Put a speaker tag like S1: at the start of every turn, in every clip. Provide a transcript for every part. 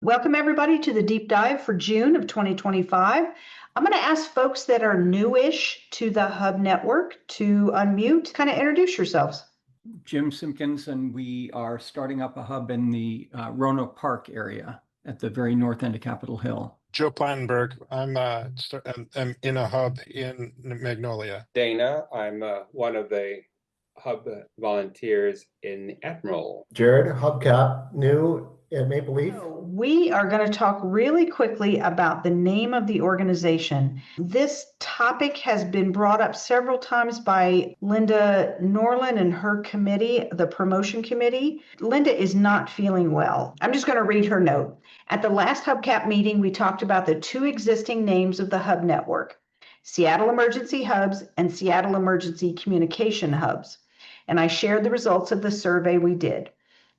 S1: Welcome everybody to the deep dive for June of 2025. I'm going to ask folks that are newish to the Hub Network to unmute, kind of introduce yourselves.
S2: Jim Simpkins, and we are starting up a hub in the Roanoke Park area at the very north end of Capitol Hill.
S3: Joe Plattenberg. I'm in a hub in Magnolia.
S4: Dana, I'm one of the hub volunteers in Admiral.
S5: Jared, hubcap, new at Maple Leaf.
S1: We are going to talk really quickly about the name of the organization. This topic has been brought up several times by Linda Norland and her committee, the promotion committee. Linda is not feeling well. I'm just going to read her note. At the last hubcap meeting, we talked about the two existing names of the Hub Network, Seattle Emergency Hubs and Seattle Emergency Communication Hubs. And I shared the results of the survey we did.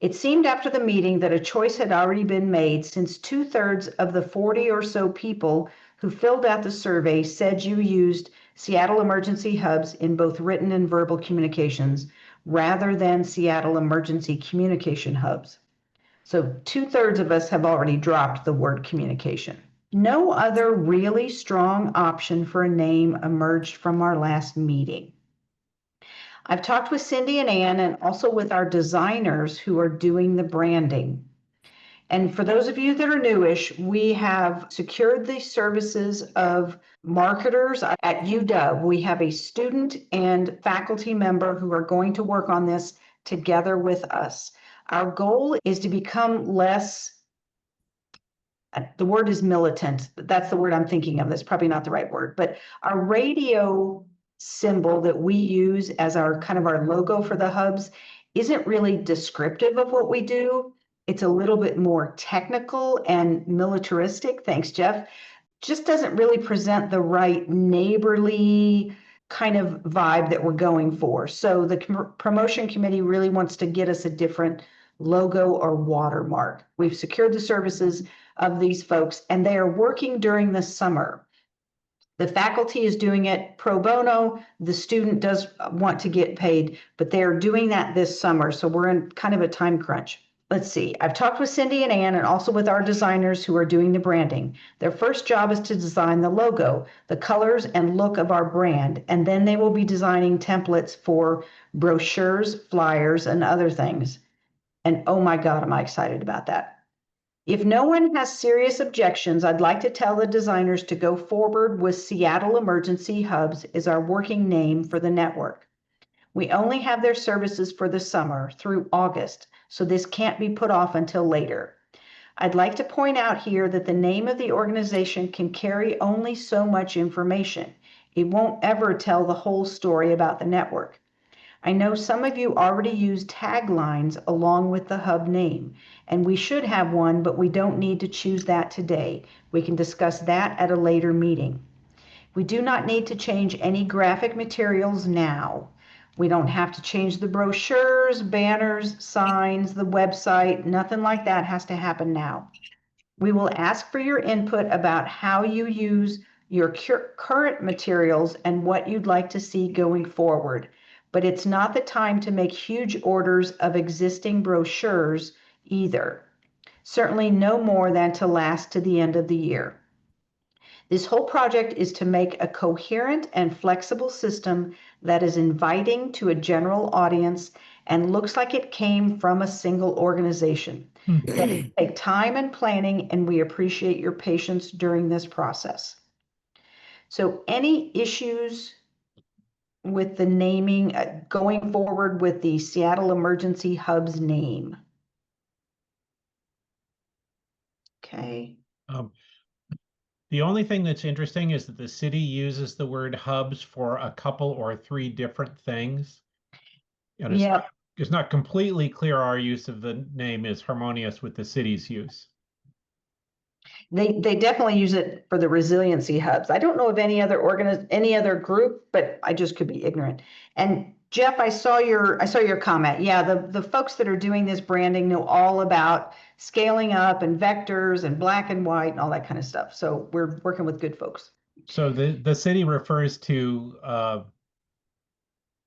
S1: It seemed after the meeting that a choice had already been made, since 2/3 of the 40 or so people who filled out the survey said you used Seattle Emergency Hubs in both written and verbal communications rather than Seattle Emergency Communication Hubs. So 2/3 of us have already dropped the word communication. No other really strong option for a name emerged from our last meeting. I've talked with Cindy and Ann and also with our designers who are doing the branding. And for those of you that are newish, we have secured the services of marketers at UW. We have a student and faculty member who are going to work on this together with us. Our goal is to become less, the word is militant, that's the word I'm thinking of. That's probably not the right word, but our radio symbol that we use as our kind of our logo for the hubs isn't really descriptive of what we do. It's a little bit more technical and militaristic. Thanks, Jeff. Just doesn't really present the right neighborly kind of vibe that we're going for. So the promotion committee really wants to get us a different logo or watermark. We've secured the services of these folks and they are working during the summer. The faculty is doing it pro bono. The student does want to get paid, but they're doing that this summer. So we're in kind of a time crunch. Let's see. I've talked with Cindy and Ann and also with our designers who are doing the branding. Their first job is to design the logo, the colors and look of our brand, and then they will be designing templates for brochures, flyers, and other things. And oh my God, am I excited about that. If no one has serious objections, I'd like to tell the designers to go forward with Seattle Emergency Hubs as our working name for the network. We only have their services for the summer through August, so this can't be put off until later. I'd like to point out here that the name of the organization can carry only so much information. It won't ever tell the whole story about the network. I know some of you already use taglines along with the hub name, and we should have one, but we don't need to choose that today. We can discuss that at a later meeting. We do not need to change any graphic materials now. We don't have to change the brochures, banners, signs, the website, nothing like that has to happen now. We will ask for your input about how you use your current materials and what you'd like to see going forward. But it's not the time to make huge orders of existing brochures either. Certainly no more than to last to the end of the year. This whole project is to make a coherent and flexible system that is inviting to a general audience and looks like it came from a single organization. It'll take time and planning, and we appreciate your patience during this process. So any issues with the naming, going forward with the Seattle Emergency Hubs name? Okay.
S6: The only thing that's interesting is that the city uses the word hubs for a couple or three different things. And it's not completely clear our use of the name is harmonious with the city's use.
S1: They definitely use it for the resiliency hubs. I don't know of any other group, but I just could be ignorant. And Jeff, I saw your comment. Yeah, the folks that are doing this branding know all about scaling up and vectors and black and white and all that kind of stuff. So we're working with good folks.
S6: So the city refers to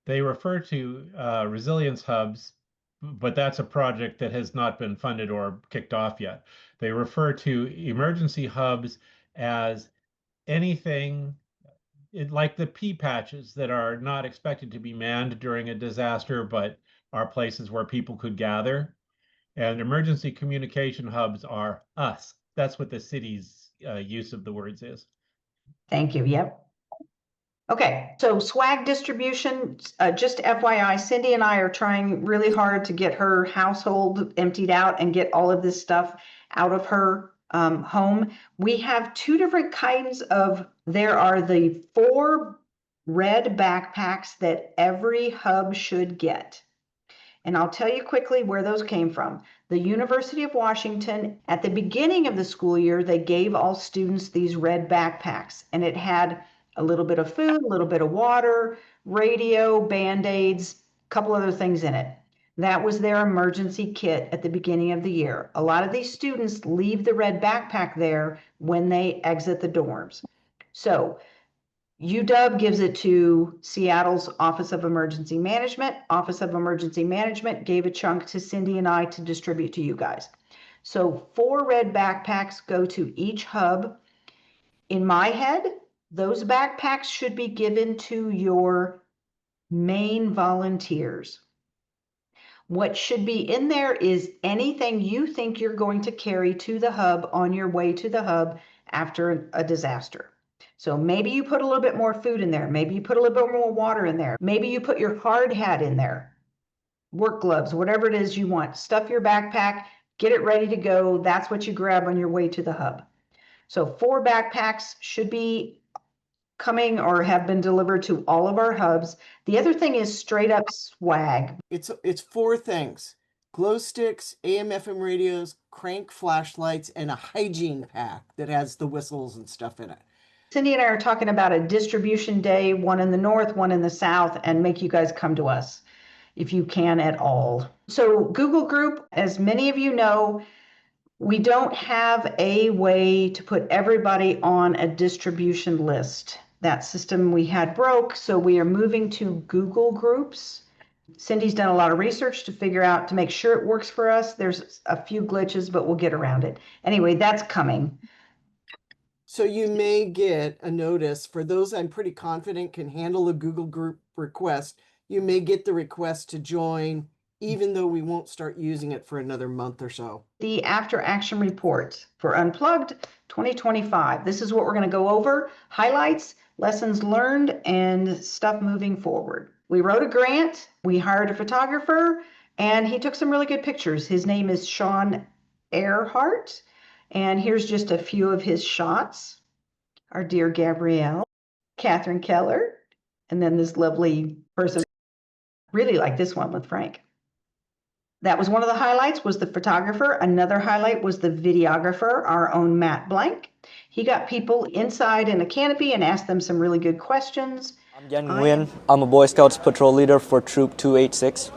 S6: resilience hubs but that's a project that has not been funded or kicked off yet. They refer to emergency hubs as anything like the pea patches that are not expected to be manned during a disaster, but are places where people could gather. And emergency communication hubs are us. That's what the city's use of the words is.
S1: Thank you. Yep. Okay, so swag distribution, just FYI, Cindy and I are trying really hard to get her household emptied out and get all of this stuff out of her home. We have two different kinds of, there are the 4 red backpacks that every hub should get. And I'll tell you quickly where those came from. The University of Washington, at the beginning of the school year, they gave all students these red backpacks, and it had a little bit of food, a little bit of water, radio, Band-Aids, a couple other things in it. That was their emergency kit at the beginning of the year. A lot of these students leave the red backpack there when they exit the dorms. So UW gives it to Seattle's Office of Emergency Management. Office of Emergency Management gave a chunk to Cindy and I to distribute to you guys. So 4 red backpacks go to each hub. In my head, those backpacks should be given to your main volunteers. What should be in there is anything you think you're going to carry to the hub on your way to the hub after a disaster. So maybe you put a little bit more food in there. Maybe you put a little bit more water in there. Maybe you put your hard hat in there, work gloves, whatever it is you want. Stuff your backpack, get it ready to go. That's what you grab on your way to the hub. So 4 backpacks should be coming or have been delivered to all of our hubs. The other thing is straight up swag.
S7: It's 4 things: glow sticks, AM/FM radios, crank flashlights, and a hygiene pack that has the whistles and stuff in it.
S1: Cindy and I are talking about a distribution day, one in the north, one in the south, and make you guys come to us if you can at all. So Google Group, as many of you know, we don't have a way to put everybody on a distribution list. That system we had broke, so we are moving to Google Groups. Cindy's done a lot of research to figure out, to make sure it works for us. There's a few glitches, but we'll get around it. Anyway, that's coming.
S7: So you may get a notice for those I'm pretty confident can handle a Google Group request. You may get the request to join, even though we won't start using it for another month or so.
S1: The after action report for Unplugged 2025. This is what we're going to go over: highlights, lessons learned, and stuff moving forward. We wrote a grant, we hired a photographer, and he took some really good pictures. His name is Sean Earhart, and here's just a few of his shots. Our dear Gabrielle, Catherine Keller, and then this lovely person. Really like this one with Frank. That was one of the highlights, was the photographer. Another highlight was the videographer, our own Matt Blank. He got people inside in a canopy and asked them some really good questions.
S8: I'm Yen Nguyen. I'm a Boy Scouts patrol leader for Troop 286.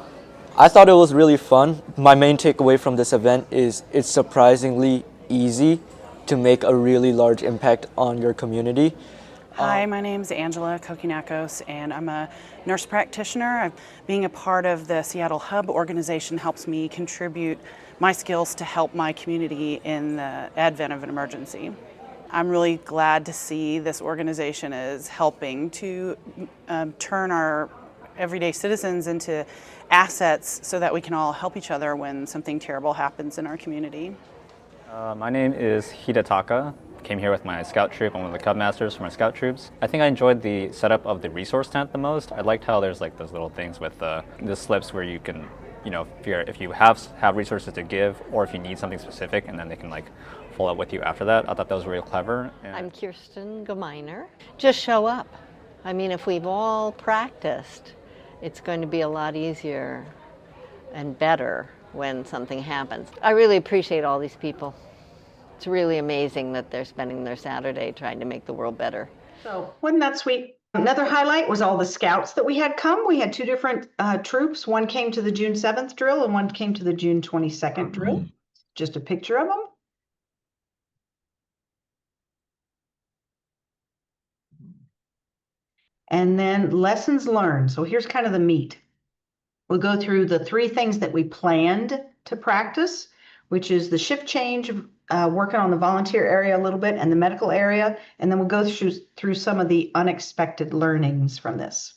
S8: I thought it was really fun. My main takeaway from this event is it's surprisingly easy to make a really large impact on your community.
S9: Hi, my name's Angela Kokinakos, and I'm a nurse practitioner. Being a part of the Seattle Hub organization helps me contribute my skills to help my community in the advent of an emergency. I'm really glad to see this organization is helping to turn our everyday citizens into assets so that we can all help each other when something terrible happens in our community.
S10: My name is Hidataka. Came here with my scout troop. I'm one of the Cub Masters for my scout troops. I think I enjoyed the setup of the resource tent the most. I liked how there's like those little things with the slips where you can, you know, if you have resources to give, or if you need something specific, and then they can like follow up with you after that. I thought that was really clever. And
S11: I'm Kirsten Geminer. Just show up. I mean, if we've all practiced, it's going to be a lot easier and better when something happens. I really appreciate all these people. It's really amazing that they're spending their Saturday trying to make the world better.
S1: So wasn't that sweet? Another highlight was all the scouts that we had come. We had 2 different troops. One came to the June 7th drill and one came to the June 22nd drill. Just a picture of them. And then lessons learned. So here's kind of the meat. We'll go through the 3 things that we planned to practice, which is the shift change, working on the volunteer area a little bit and the medical area, and then we'll go through some of the unexpected learnings from this.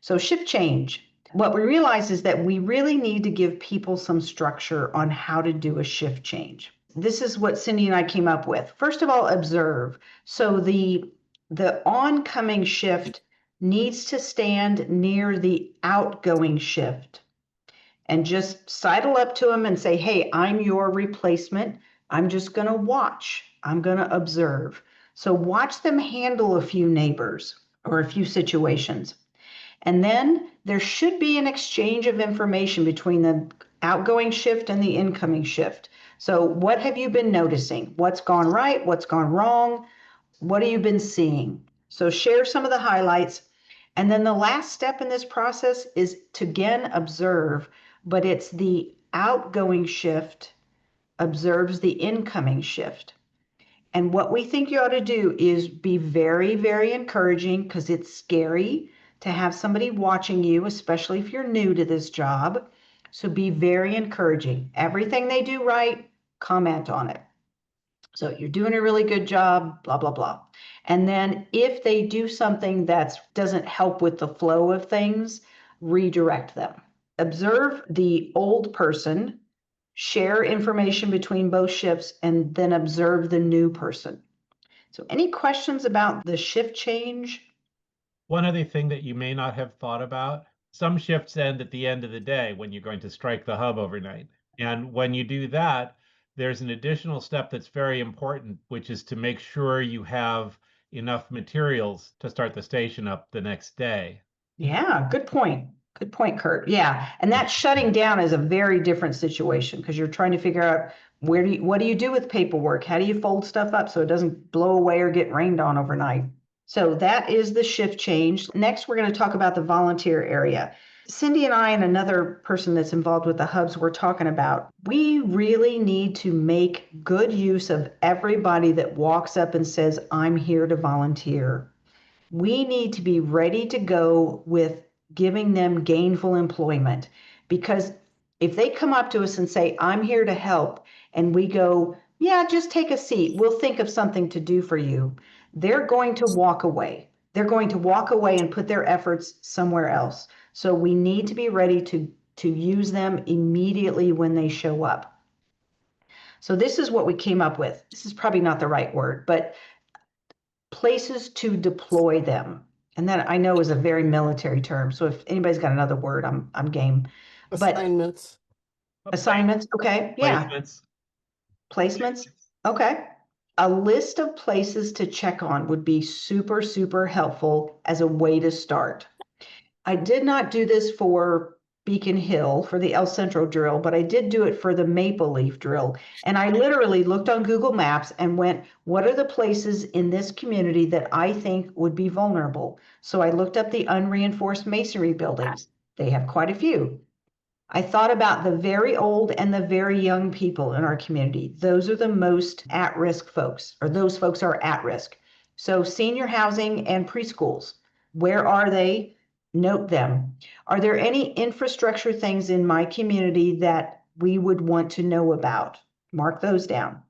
S1: So shift change. What we realize is that we really need to give people some structure on how to do a shift change. This is what Cindy and I came up with. First of all, observe. So the oncoming shift needs to stand near the outgoing shift, and just sidle up to them and say, hey, I'm your replacement. I'm just going to watch. I'm going to observe. So watch them handle a few neighbors or a few situations. And then there should be an exchange of information between the outgoing shift and the incoming shift. So what have you been noticing? What's gone right? What's gone wrong? What have you been seeing? So share some of the highlights. And then the last step in this process is to again observe, but it's the outgoing shift observes the incoming shift. And what we think you ought to do is be very, very encouraging, because it's scary to have somebody watching you, especially if you're new to this job. So be very encouraging. Everything they do right, comment on it. So you're doing a really good job, blah, blah, blah. And then if they do something that doesn't help with the flow of things, redirect them. Observe the old person, share information between both shifts, and then observe the new person. So any questions about the shift change?
S6: One other thing that you may not have thought about, some shifts end at the end of the day when you're going to strike the hub overnight. And when you do that, there's an additional step that's very important, which is to make sure you have enough materials to start the station up the next day.
S1: Yeah, good point. Good point, Kurt. Yeah. And that shutting down is a very different situation, because you're trying to figure out what do you do with paperwork? How do you fold stuff up so it doesn't blow away or get rained on overnight? So that is the shift change. Next, we're going to talk about the volunteer area. Cindy and I and another person that's involved with the hubs were talking about, we really need to make good use of everybody that walks up and says, I'm here to volunteer. We need to be ready to go with giving them gainful employment, because if they come up to us and say, I'm here to help, and we go, yeah, just take a seat, we'll think of something to do for you, they're going to walk away. They're going to walk away and put their efforts somewhere else. So we need to be ready to use them immediately when they show up. So this is what we came up with. This is probably not the right word, but places to deploy them. And that I know is a very military term. So if anybody's got another word, I'm game.
S7: Assignments.
S1: But assignments, okay, yeah. Placements, okay. A list of places to check on would be super, super helpful as a way to start. I did not do this for Beacon Hill for the El Centro drill, but I did do it for the Maple Leaf drill. And I literally looked on Google Maps and went, what are the places in this community that I think would be vulnerable? So I looked up the unreinforced masonry buildings. They have quite a few. I thought about the very old and the very young people in our community. Those are the most at-risk folks, or those folks are at risk. So senior housing and preschools, where are they? Note them. Are there any infrastructure things in my community that we would want to know about? Mark those down.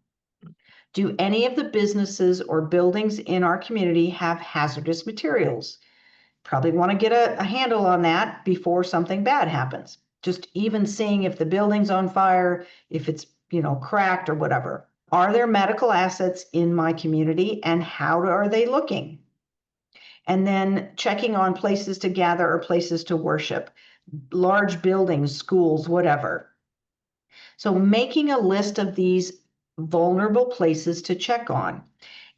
S1: Do any of the businesses or buildings in our community have hazardous materials? Probably want to get a handle on that before something bad happens. Just even seeing if the building's on fire, if it's, cracked or whatever. Are there medical assets in my community, and how are they looking? And then checking on places to gather or places to worship, large buildings, schools, whatever. So making a list of these vulnerable places to check on.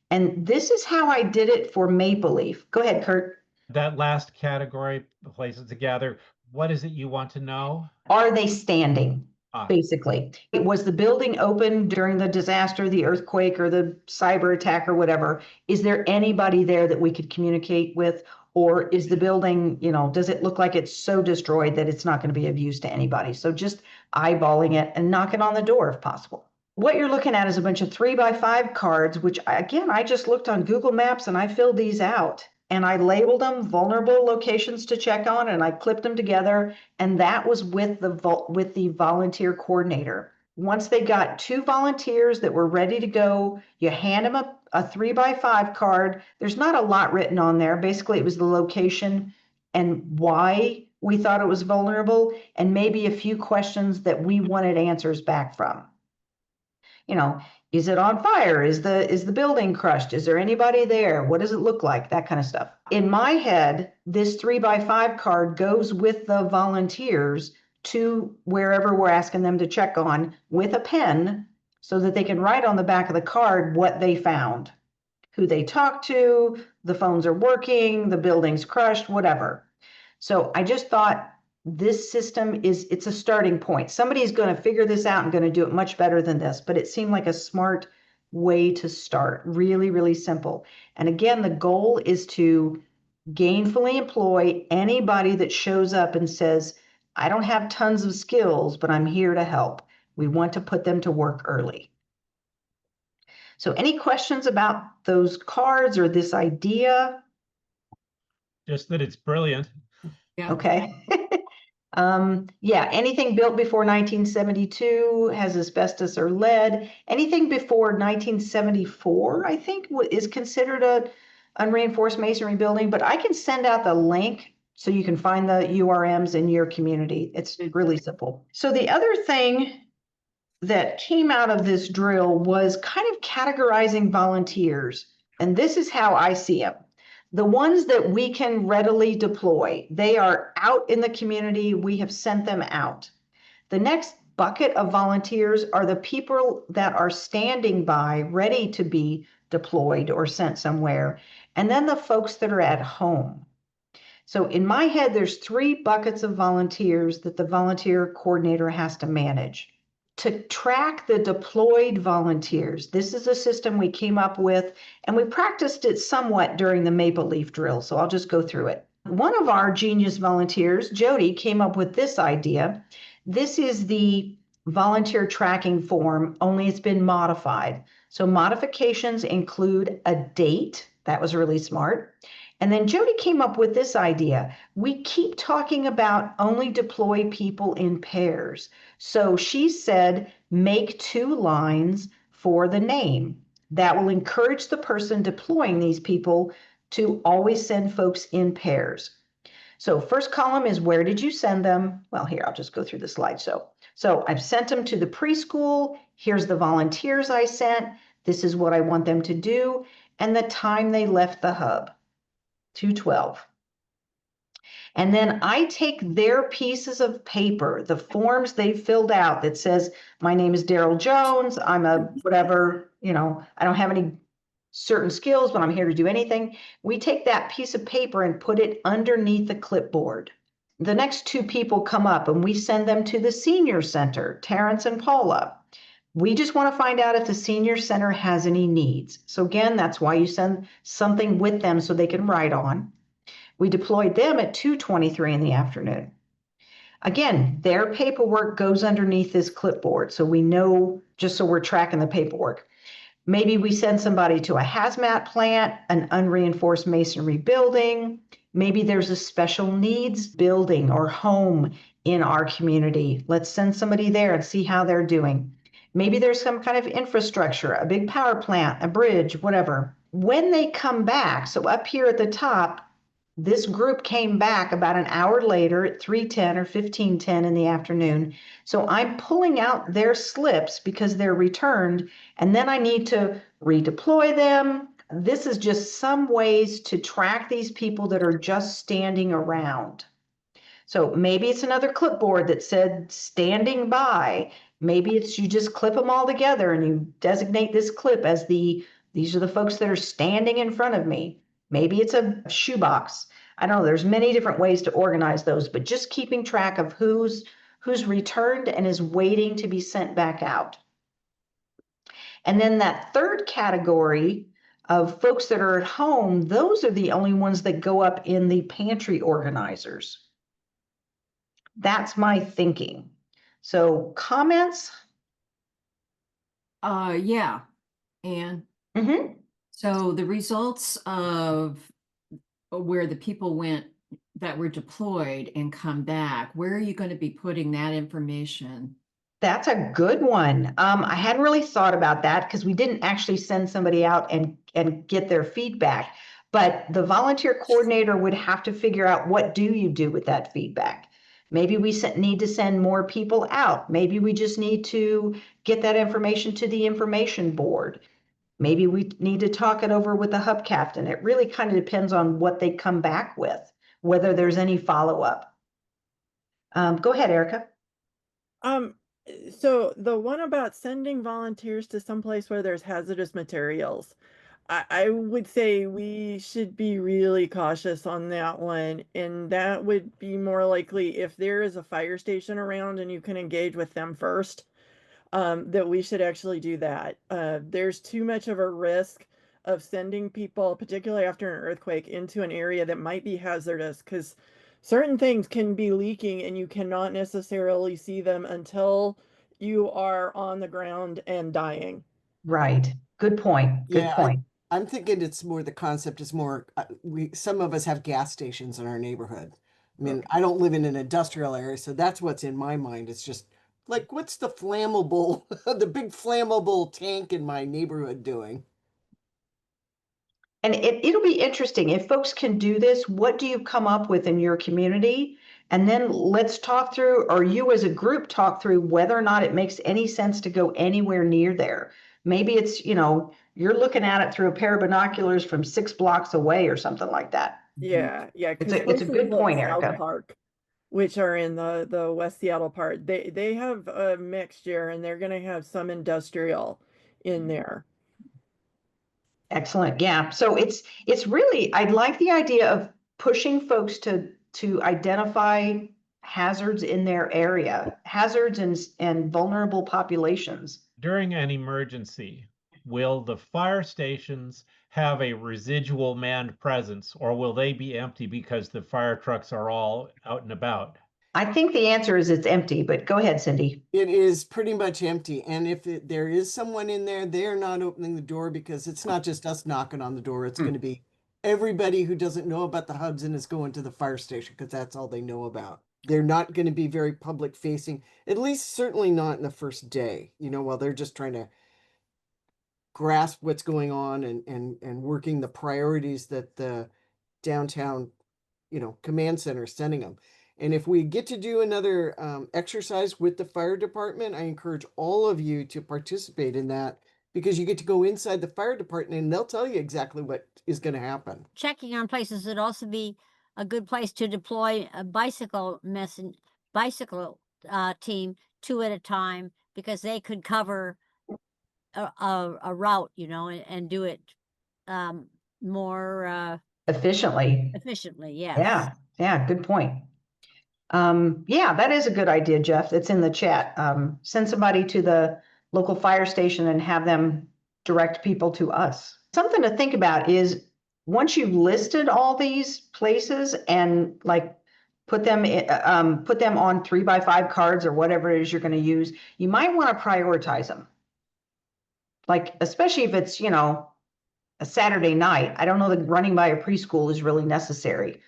S1: And this is how I did it for Maple Leaf. Go ahead, Kurt.
S6: That last category, the places to gather, what is it you want to know?
S1: Are they standing? Basically, was the building open during the disaster, the earthquake, or the cyber attack, or whatever? Is there anybody there that we could communicate with? Or is the building, does it look like it's so destroyed that it's not going to be of use to anybody? So just eyeballing it and knocking on the door if possible. What you're looking at is a bunch of 3x5 cards, which I just looked on Google Maps and I filled these out. and I labeled them vulnerable locations to check on, and I clipped them together, and that was with the volunteer coordinator. Once they got 2 volunteers that were ready to go, you hand them a 3x5 card. There's not a lot written on there. Basically, it was the location and why we thought it was vulnerable, and maybe a few questions that we wanted answers back from. You know, is it on fire? Is the building crushed? Is there anybody there? What does it look like? That kind of stuff. In my head, this 3x5 card goes with the volunteers to wherever we're asking them to check on with a pen so that they can write on the back of the card what they found, who they talked to, the phones are working, the building's crushed, whatever. So I just thought this system it's a starting point. Somebody's going to figure this out and going to do it much better than this, but it seemed like a smart way to start. Really, really simple. And again, the goal is to gainfully employ anybody that shows up and says, I don't have tons of skills, but I'm here to help. We want to put them to work early. So any questions about those cards or this idea?
S6: Just that it's brilliant.
S12: Yeah.
S1: Okay. Yeah, anything built before 1972 has asbestos or lead. Anything before 1974, I think, is considered a unreinforced masonry building, but I can send out the link so you can find the URMs in your community. It's really simple. So the other thing that came out of this drill was kind of categorizing volunteers. And this is how I see them. The ones that we can readily deploy, they are out in the community. We have sent them out. The next bucket of volunteers are the people that are standing by, ready to be deployed or sent somewhere. And then the folks that are at home. So in my head, there's 3 buckets of volunteers that the volunteer coordinator has to manage. To track the deployed volunteers, this is a system we came up with, and we practiced it somewhat during the Maple Leaf drill, so I'll just go through it. One of our genius volunteers, Jody, came up with this idea. This is the volunteer tracking form, only it's been modified. So modifications include a date. That was really smart. And then Jody came up with this idea. We keep talking about only deploy people in pairs. So she said, make 2 lines for the name. That will encourage the person deploying these people to always send folks in pairs. So first column is where did you send them? Well, here, I'll just go through the slideshow. So I've sent them to the preschool. Here's the volunteers I sent. This is what I want them to do. And the time they left the hub. 2:12. And then I take their pieces of paper, the forms they filled out that says, my name is Daryl Jones, I'm a whatever, I don't have any certain skills, but I'm here to do anything. We take that piece of paper and put it underneath the clipboard. The next 2 people come up and we send them to the senior center, Terrence and Paula. We just want to find out if the senior center has any needs. So again, that's why you send something with them so they can write on. We deployed them at 2:23 in the afternoon. Again, their paperwork goes underneath this clipboard, so we know, just so we're tracking the paperwork. Maybe we send somebody to a hazmat plant, an unreinforced masonry building. Maybe there's a special needs building or home in our community. Let's send somebody there and see how they're doing. Maybe there's some kind of infrastructure, a big power plant, a bridge, whatever. When they come back, so up here at the top, this group came back about an hour later at 3:10 or 15:10 in the afternoon. So I'm pulling out their slips because they're returned, and then I need to redeploy them. This is just some ways to track these people that are just standing around. So maybe it's another clipboard that said standing by. Maybe it's you just clip them all together and you designate this clip as these are the folks that are standing in front of me. Maybe it's a shoebox. I don't know. There's many different ways to organize those, but just keeping track of who's returned and is waiting to be sent back out. And then that third category of folks that are at home, those are the only ones that go up in the pantry organizers. That's my thinking. So comments?
S12: Yeah. And so the results of where the people went that were deployed and come back, where are you going to be putting that information?
S1: That's a good one. I hadn't really thought about that because we didn't actually send somebody out and get their feedback. But the volunteer coordinator would have to figure out, what do you do with that feedback? Maybe we need to send more people out. Maybe we just need to get that information to the information board. Maybe we need to talk it over with the hub captain. It really kind of depends on what they come back with, whether there's any follow-up. Go ahead, Erica.
S13: So the one about sending volunteers to someplace where there's hazardous materials, I would say we should be really cautious on that one. And that would be more likely if there is a fire station around and you can engage with them first, that we should actually do that. There's too much of a risk of sending people, particularly after an earthquake, into an area that might be hazardous, because certain things can be leaking and you cannot necessarily see them until you are on the ground and dying.
S1: Right. Good point. Good point.
S7: I'm thinking it's more, the concept is more, some of us have gas stations in our neighborhood. I mean, I don't live in an industrial area, so that's what's in my mind. It's just like, what's the flammable, the big flammable tank in my neighborhood doing?
S1: And it'll be interesting if folks can do this. What do you come up with in your community? And then let's talk through, or you as a group talk through, whether or not it makes any sense to go anywhere near there. Maybe it's, you're looking at it through a pair of binoculars from 6 blocks away or something like that.
S13: Yeah, yeah.
S1: It's a good point, Erica.
S13: South Park, which are in the West Seattle part, they have a mixture, and they're going to have some industrial in there.
S1: Excellent. Yeah. So it's really, I like the idea of pushing folks to identify hazards in their area, hazards and vulnerable populations.
S6: During an emergency, will the fire stations have a residual manned presence, or will they be empty because the fire trucks are all out and about?
S1: I think the answer is it's empty, but go ahead, Cindy.
S7: It is pretty much empty. And if there is someone in there, they're not opening the door, because it's not just us knocking on the door. It's going to be everybody who doesn't know about the hubs and is going to the fire station, because that's all they know about. They're not going to be very public facing, at least certainly not in the first day, while they're just trying to grasp what's going on and working the priorities that the downtown, command center is sending them. And if we get to do another exercise with the fire department, I encourage all of you to participate in that, because you get to go inside the fire department and they'll tell you exactly what is going to happen.
S14: Checking on places would also be a good place to deploy a bicycle team 2 at a time, because they could cover a route, and do it more
S1: efficiently.
S14: Yes.
S1: Yeah. Good point. Yeah, that is a good idea, Jeff. It's in the chat. Send somebody to the local fire station and have them direct people to us. Something to think about is, once you've listed all these places and put them on 3x5 cards or whatever it is you're going to use, you might want to prioritize them. Especially if it's, a Saturday night. I don't know that running by a preschool is really necessary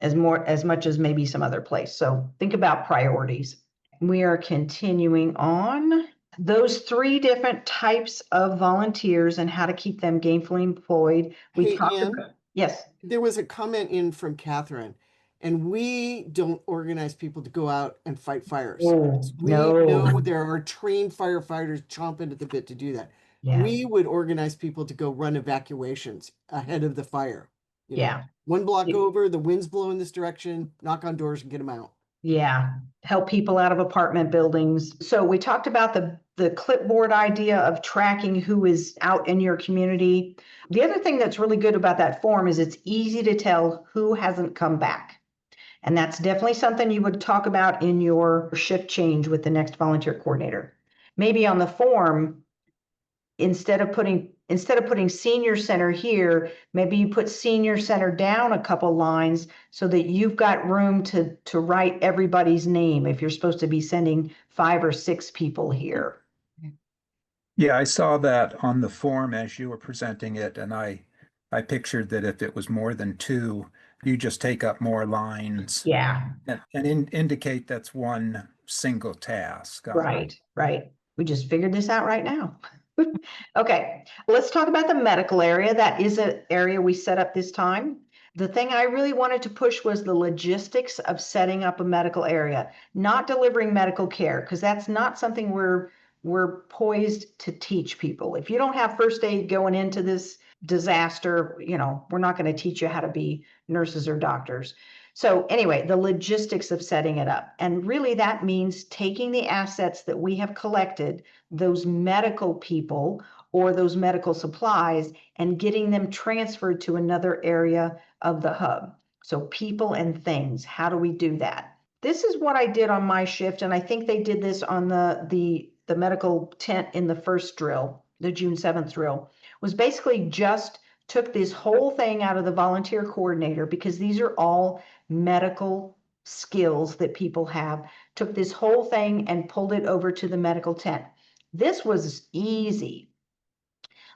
S1: as much as maybe some other place. So think about priorities. We are continuing on. Those 3 different types of volunteers and how to keep them gainfully employed. We talked about, yes.
S7: There was a comment in from Catherine, and we don't organize people to go out and fight fires. We know there are trained firefighters chomping at the bit to do that. Yeah. We would organize people to go run evacuations ahead of the fire.
S1: Yeah.
S7: 1 block over, the wind's blowing this direction, knock on doors and get them out.
S1: Yeah. Help people out of apartment buildings. So we talked about the clipboard idea of tracking who is out in your community. The other thing that's really good about that form is it's easy to tell who hasn't come back. And that's definitely something you would talk about in your shift change with the next volunteer coordinator. Maybe on the form, instead of putting senior center here, maybe you put senior center down a couple lines so that you've got room to write everybody's name if you're supposed to be sending 5 or 6 people here.
S15: Yeah, I saw that on the form as you were presenting it, and I pictured that if it was more than 2, You just take up more lines
S1: Yeah,
S15: and indicate that's one single task.
S1: right, right. We just figured this out right now. Okay, let's talk about the medical area. That is an area we set up this time. The thing I really wanted to push was the logistics of setting up a medical area, not delivering medical care, because that's not something we're poised to teach people. If you don't have first aid going into this disaster, we're not going to teach you how to be nurses or doctors. So anyway, the logistics of setting it up. And really that means taking the assets that we have collected, those medical people or those medical supplies, and getting them transferred to another area of the hub. So people and things, how do we do that? This is what I did on my shift, and I think they did this on the medical tent in the first drill, the June 7th drill, was basically just took this whole thing out of the volunteer coordinator, because these are all medical skills that people have, took this whole thing and pulled it over to the medical tent. This was easy.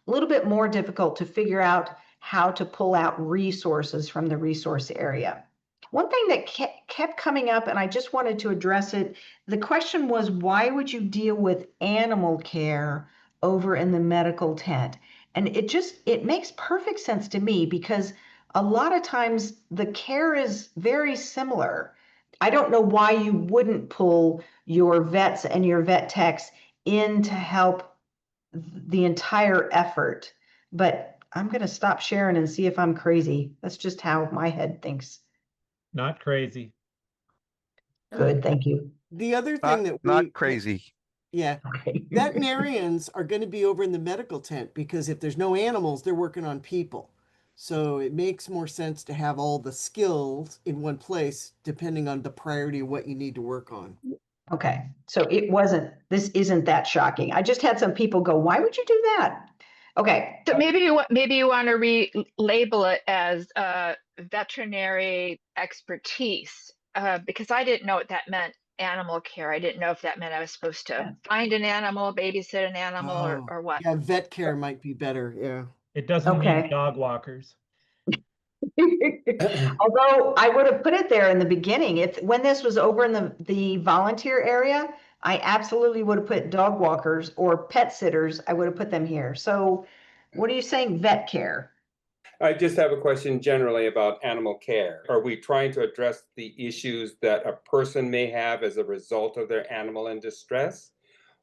S1: A little bit more difficult to figure out how to pull out resources from the resource area. One thing that kept coming up, and I just wanted to address it, the question was, why would you deal with animal care over in the medical tent? And it makes perfect sense to me, because a lot of times the care is very similar. I don't know why you wouldn't pull your vets and your vet techs in to help the entire effort, but I'm going to stop sharing and see if I'm crazy. That's just how my head thinks.
S6: Not crazy.
S1: Good, thank you.
S7: The other thing that
S16: not crazy.
S7: Yeah,
S1: Okay.
S7: veterinarians are going to be over in the medical tent, because if there's no animals, they're working on people. So it makes more sense to have all the skills in one place, depending on the priority of what you need to work on.
S1: Okay, so this isn't that shocking. I just had some people go, why would you do that? Okay.
S17: So maybe you want to relabel it as veterinary expertise, because I didn't know what that meant. Animal care. I didn't know if that meant I was supposed to find an animal, babysit an animal, or what.
S7: Yeah, vet care might be better. Yeah.
S6: It doesn't mean dog walkers.
S1: Although I would have put it there in the beginning, when this was over in the volunteer area, I absolutely would have put dog walkers or pet sitters. I would have put them here. So what are you saying, vet care?
S4: I just have a question generally about animal care. Are we trying to address the issues that a person may have as a result of their animal in distress?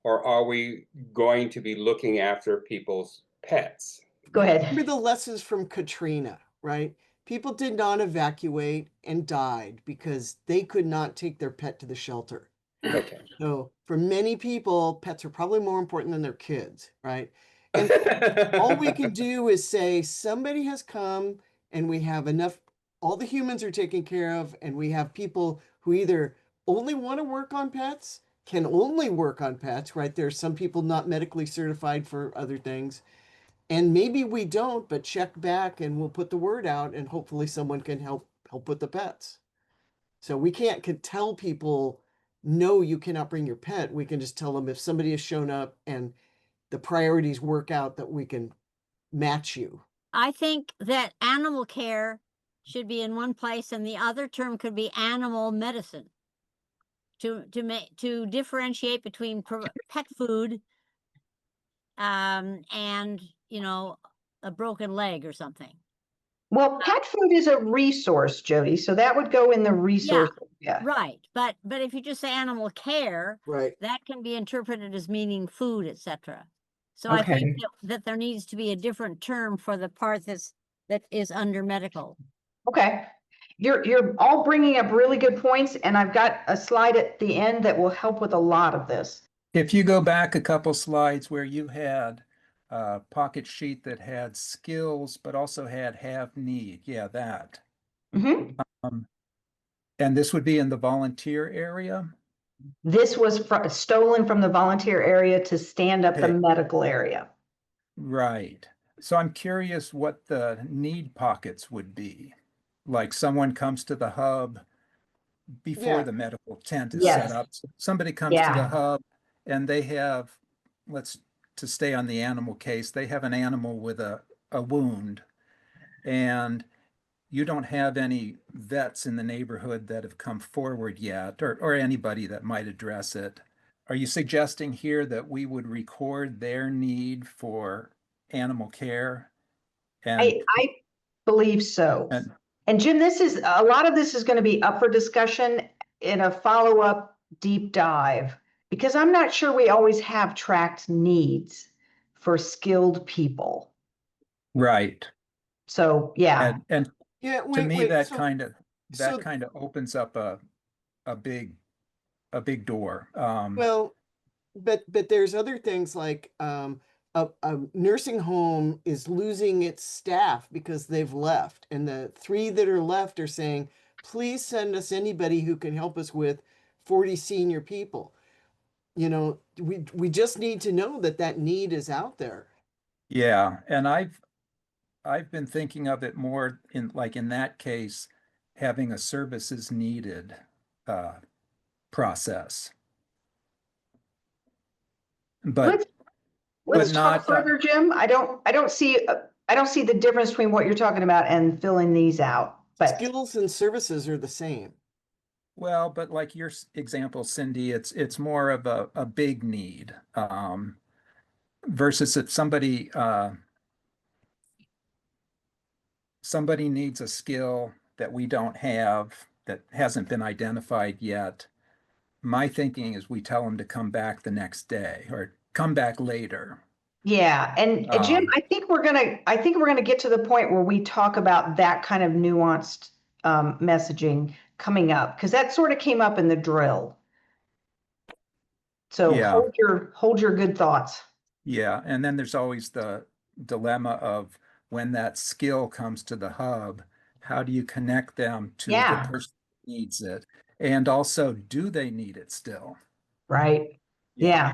S4: Or are we going to be looking after people's pets?
S1: Go ahead.
S7: Remember the lessons from Katrina, right? People did not evacuate and died because they could not take their pet to the shelter.
S4: Okay.
S7: So for many people, pets are probably more important than their kids, right? And all we can do is say, somebody has come and we have enough, all the humans are taken care of, and we have people who either only want to work on pets, can only work on pets, right? There's some people not medically certified for other things. And maybe we don't, but check back and we'll put the word out, and hopefully someone can help with the pets. So we can't tell people, no, you cannot bring your pet. We can just tell them, if somebody has shown up and the priorities work out, that we can match you.
S14: I think that animal care should be in one place, and the other term could be animal medicine, to differentiate between pet food and a broken leg or something.
S1: Well, pet food is a resource, Jody, so that would go in the resource.
S14: Yeah. Right, but if you just say animal care,
S7: right,
S14: that can be interpreted as meaning food, etc. So
S1: Okay.
S14: I think that there needs to be a different term for the part that is under medical.
S1: Okay. You're all bringing up really good points, and I've got a slide at the end that will help with a lot of this.
S15: If you go back a couple slides where you had a pocket sheet that had skills, but also had have need. Yeah, that.
S1: Mm-hmm.
S15: And this would be in the volunteer area?
S1: This was stolen from the volunteer area to stand up the medical area.
S15: Right. So I'm curious what the need pockets would be. Like someone comes to the hub before the medical tent is set up. So somebody comes to the hub and they have, to stay on the animal case, they have an animal with a wound. And you don't have any vets in the neighborhood that have come forward yet, or anybody that might address it. Are you suggesting here that we would record their need for animal care? And
S1: I believe so.
S15: and
S1: And Jim, a lot of this is going to be up for discussion in a follow-up deep dive, because I'm not sure we always have tracked needs for skilled people.
S15: right.
S1: So yeah.
S15: And
S7: Yeah,
S15: to
S7: wait,
S15: me,
S7: wait.
S15: that
S7: So,
S15: kind of
S7: so
S15: opens up a big door.
S7: well, but there's other things like a nursing home is losing its staff because they've left, and the 3 that are left are saying, please send us anybody who can help us with 40 senior people. You know, we just need to know that that need is out there.
S15: Yeah, and I've been thinking of it more in that case, having a services needed process. But
S1: Let's
S15: not
S1: talk further, Jim. I don't see the difference between what you're talking about and filling these out. But
S7: skills and services are the same.
S15: Well, but like your example, Cindy, it's more of a big need versus if somebody needs a skill that we don't have, that hasn't been identified yet. My thinking is we tell them to come back the next day or come back later.
S1: yeah, and Jim, I think we're gonna get to the point where we talk about that kind of nuanced messaging coming up, because that sort of came up in the drill. So
S15: Yeah.
S1: hold your good thoughts.
S15: Yeah, and then there's always the dilemma of when that skill comes to the hub, how do you connect them to the
S1: Yeah.
S15: person who needs it? And also, do they need it still?
S1: Right. Yeah.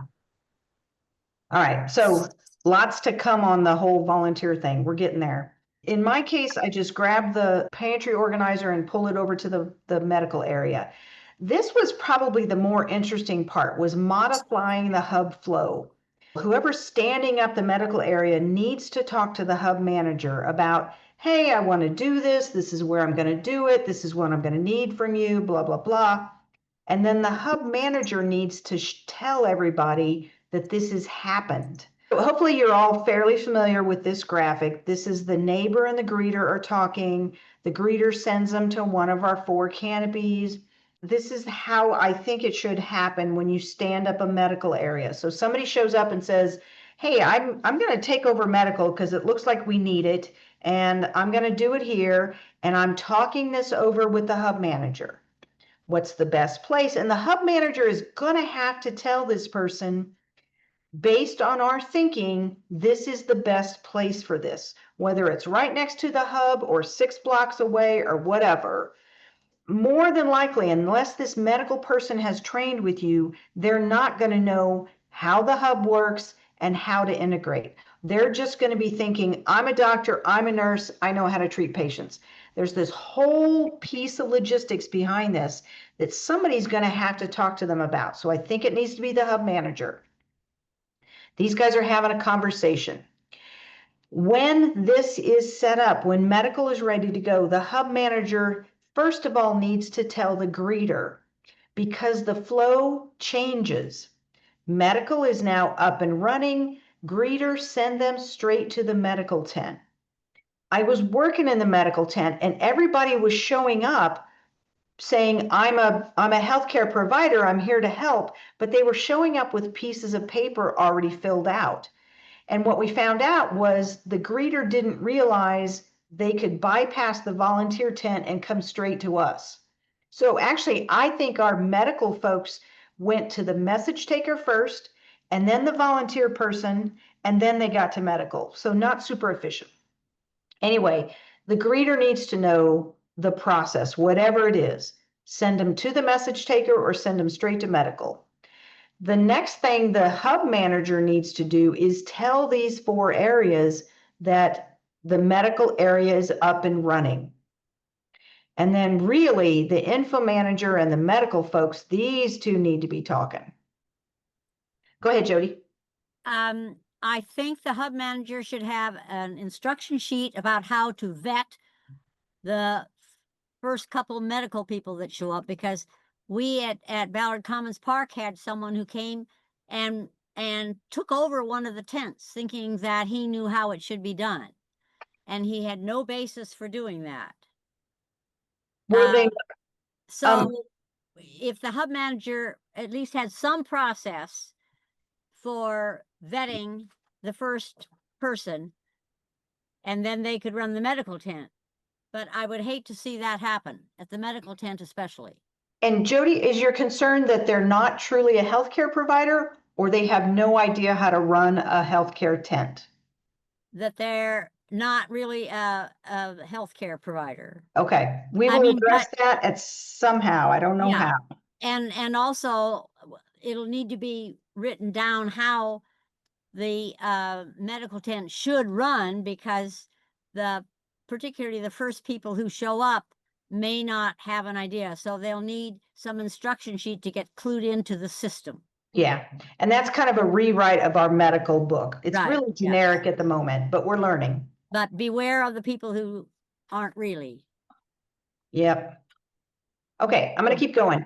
S1: All right. So lots to come on the whole volunteer thing. We're getting there. In my case, I just grab the pantry organizer and pull it over to the medical area. This was probably the more interesting part, was modifying the hub flow. Whoever's standing up the medical area needs to talk to the hub manager about, hey, I want to do this. This is where I'm going to do it. This is what I'm going to need from you, blah, blah, blah. And then the hub manager needs to tell everybody that this has happened. So hopefully you're all fairly familiar with this graphic. This is the neighbor and the greeter are talking. The greeter sends them to one of our 4 canopies. This is how I think it should happen when you stand up a medical area. So somebody shows up and says, hey, I'm going to take over medical because it looks like we need it, and I'm going to do it here, and I'm talking this over with the hub manager. What's the best place? And the hub manager is going to have to tell this person, based on our thinking, this is the best place for this, whether it's right next to the hub or 6 blocks away or whatever. More than likely, unless this medical person has trained with you, they're not going to know how the hub works and how to integrate. They're just going to be thinking, I'm a doctor, I'm a nurse, I know how to treat patients. There's this whole piece of logistics behind this that somebody's going to have to talk to them about. So I think it needs to be the hub manager. These guys are having a conversation. When this is set up, when medical is ready to go, the hub manager, first of all, needs to tell the greeter, because the flow changes. Medical is now up and running. Greeters send them straight to the medical tent. I was working in the medical tent and everybody was showing up saying, I'm a healthcare provider, I'm here to help, but they were showing up with pieces of paper already filled out. And what we found out was the greeter didn't realize they could bypass the volunteer tent and come straight to us. So actually, I think our medical folks went to the message taker first, and then the volunteer person, and then they got to medical. So not super efficient. Anyway, the greeter needs to know the process, whatever it is. Send them to the message taker or send them straight to medical. The next thing the hub manager needs to do is tell these 4 areas that the medical area is up and running. And then really the info manager and the medical folks, these 2 need to be talking. Go ahead, Jody.
S14: I think the hub manager should have an instruction sheet about how to vet the first couple medical people that show up, because we at Ballard Commons Park had someone who came and took over one of the tents thinking that he knew how it should be done. And he had no basis for doing that.
S1: Were they
S14: So if the hub manager at least had some process for vetting the first person, and then they could run the medical tent. But I would hate to see that happen at the medical tent, especially.
S1: And Jody, is your concern that they're not truly a healthcare provider, or they have no idea how to run a healthcare tent?
S14: That they're not really a healthcare provider.
S1: Okay, we will address that at somehow. I don't know how.
S14: And also it'll need to be written down how the medical tent should run, because particularly the first people who show up may not have an idea. So they'll need some instruction sheet to get clued into the system.
S1: Yeah, and that's kind of a rewrite of our medical book. It's
S14: Right,
S1: really generic at the moment, but we're learning.
S14: But beware of the people who aren't really.
S1: Yep. Okay, I'm going to keep going.